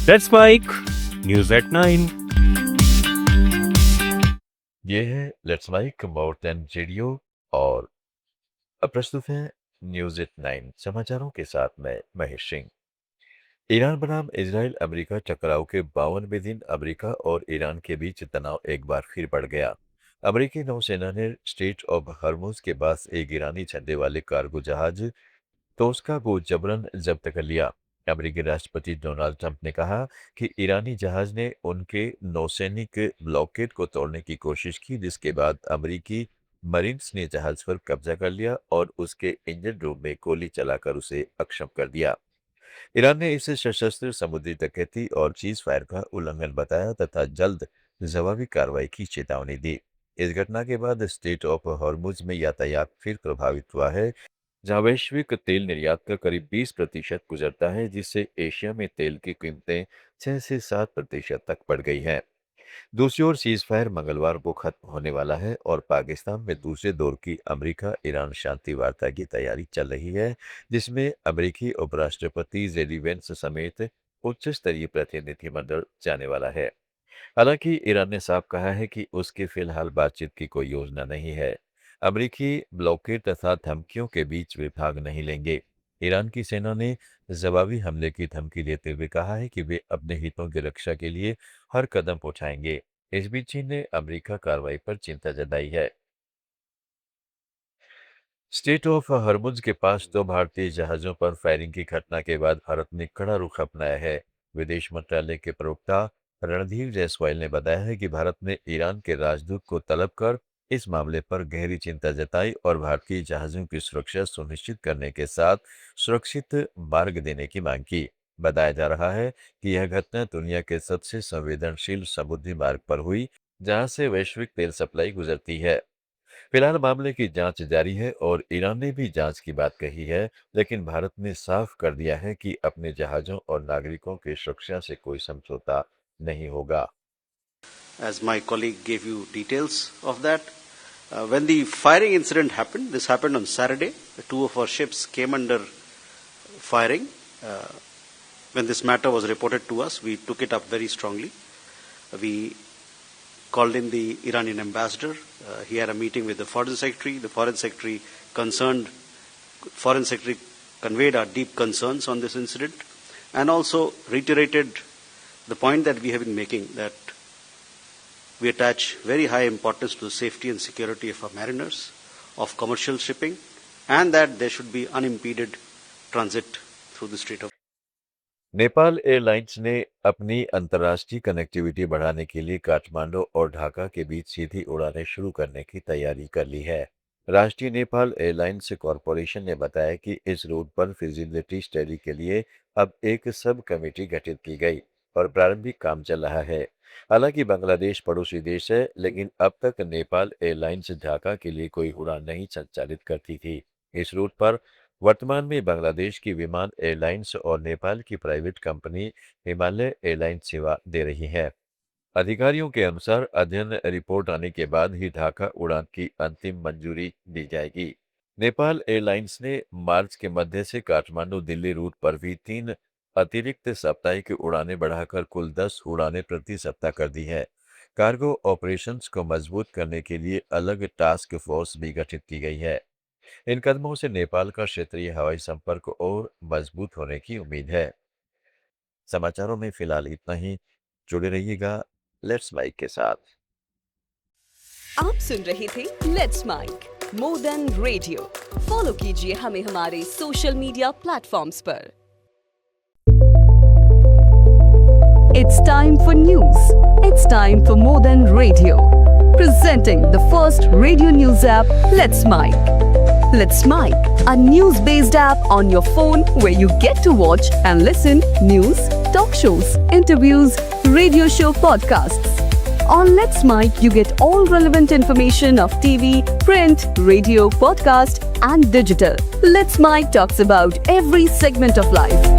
That's Mike, News at 9। ये है let's mic more than radio और अब प्रस्तुत है न्यूज एट 9 समाचारों के साथ मैं महेश सिंह। ईरान बनाम इजराइल अमेरिका टकराव के 52वें दिन अमेरिका और ईरान के बीच तनाव एक बार फिर बढ़ गया। अमेरिकी नौसेना ने स्ट्रेट ऑफ हर्मुज के पास एक ईरानी झंडे वाले कार्गो जहाज तोस्का को जबरन जब्त कर लिया। अमेरिकी राष्ट्रपति डोनाल्ड ट्रंप ने कहा कि ईरानी जहाज ने उनके नौसैनिक ब्लॉकेड को तोड़ने की कोशिश की, जिसके बाद अमेरिकी मरीन्स ने जहाज पर कब्जा कर लिया और उसके इंजन रूम में गोली चलाकर उसे अक्षम कर दिया। ईरान ने इसे सशस्त्र समुद्री डकैती और चीज फायर का उल्लंघन बताया तथा जल्द जवाबी कार्रवाई की चेतावनी दी। इस घटना के बाद स्ट्रेट ऑफ हॉर्मुज में यातायात फिर प्रभावित हुआ है, जहां वैश्विक तेल निर्यात का करीब 20% गुजरता है, जिससे एशिया में तेल की कीमतें 6 से 7% तक बढ़ गई हैं। दूसरी ओर सीज फायर मंगलवार को खत्म होने वाला है और पाकिस्तान में दूसरे दौर की अमेरिका ईरान शांति वार्ता की तैयारी चल रही है, जिसमें अमेरिकी उपराष्ट्रपति जेडी वेंस समेत उच्च स्तरीय प्रतिनिधिमंडल जाने वाला है। हालांकि ईरान ने साफ कहा है कि उसकी फिलहाल बातचीत की कोई योजना नहीं है। अमेरिकी ब्लॉकेड तथा धमकियों के बीच वे भाग नहीं लेंगे। ईरान की सेना ने जवाबी हमले की धमकी देते हुए कहा है कि वे अपने हितों की रक्षा के लिए हर कदम उठाएंगे। इस बीच चीन ने अमेरिका कार्रवाई पर चिंता जताई है। स्ट्रेट ऑफ हर्मुज के पास दो भारतीय जहाजों पर फायरिंग की घटना के बाद भारत ने कड़ा रुख अपनाया है। विदेश मंत्रालय के प्रवक्ता रणधीर जायसवाल ने बताया है कि भारत ने ईरान के राजदूत को तलब कर इस मामले पर गहरी चिंता जताई और भारतीय जहाजों की सुरक्षा सुनिश्चित करने के साथ सुरक्षित मार्ग देने की मांग की। बताया जा रहा है कि यह घटना दुनिया के सबसे संवेदनशील समुद्री मार्ग पर हुई, जहां से वैश्विक तेल सप्लाई गुजरती है। फिलहाल मामले की जांच जारी है और ईरान ने भी जांच की बात कही है, लेकिन भारत ने साफ कर दिया है कि अपने जहाजों और नागरिकों की सुरक्षा से कोई समझौता नहीं होगा। As my colleague gave you details of that, when the firing incident happened, this happened on Saturday. The two of our ships came under firing. When this matter was reported to us, we took it up very strongly. We called in the Iranian ambassador. He had a meeting with the foreign secretary. The foreign secretary conveyed our deep concerns on this incident and also reiterated the point that we have been making, that we attach very high importance to the safety and security of our mariners, of commercial shipping, and that there should be unimpeded transit through the Strait of Nepal airlines ने अपनी अंतर्राष्ट्रीय connectivity बढ़ाने के लिए काठमांडू और ढाका के बीच सीधी उड़ानें शुरू करने की तैयारी कर ली है। राष्ट्रीय नेपाल एयरलाइंस कॉरपोरेशन ने बताया कि इस रूट पर फिजिबिलिटी स्टडी के लिए अब एक सब कमेटी गठित की गई और प्रारंभिक काम चल रहा है। हालांकि बांग्लादेश पड़ोसी देश है, लेकिन अब तक नेपाल एयरलाइंस ढाका के लिए कोई उड़ान नहीं संचालित करती थी। इस रूट पर वर्तमान में बांग्लादेश की विमान एयरलाइंस और नेपाल की प्राइवेट कंपनी हिमालय एयरलाइंस सेवा दे रही है। अधिकारियों के अनुसार अध्ययन रिपोर्ट आने के बाद ही ढाका उड़ान की अंतिम मंजूरी दी जाएगी। नेपाल एयरलाइंस ने मार्च के मध्य से काठमांडू दिल्ली रूट पर भी 3 अतिरिक्त साप्ताहिक उड़ानें बढ़ाकर कुल 10 उड़ानें प्रति सप्ताह कर दी है। कार्गो ऑपरेशंस को मजबूत करने के लिए अलग टास्क फोर्स भी गठित की गई है। इन कदमों से नेपाल का क्षेत्रीय हवाई संपर्क और मजबूत होने की उम्मीद है। समाचारों में फिलहाल इतना ही। जुड़े रहिएगा लेट्स माइक के साथ। आप सुन रहे थे let's mic more than radio. Follow कीजिए हमें हमारे सोशल मीडिया प्लेटफॉर्म्स पर। It's time for news. It's time for more than radio. Presenting the first radio news app, Let's Mic. Let's Mic, a news-based app on your phone where you get to watch and listen news, talk shows, interviews, radio show podcasts. On Let's Mic, you get all relevant information of TV, print, radio, podcast, and digital. Let's Mic talks about every segment of life.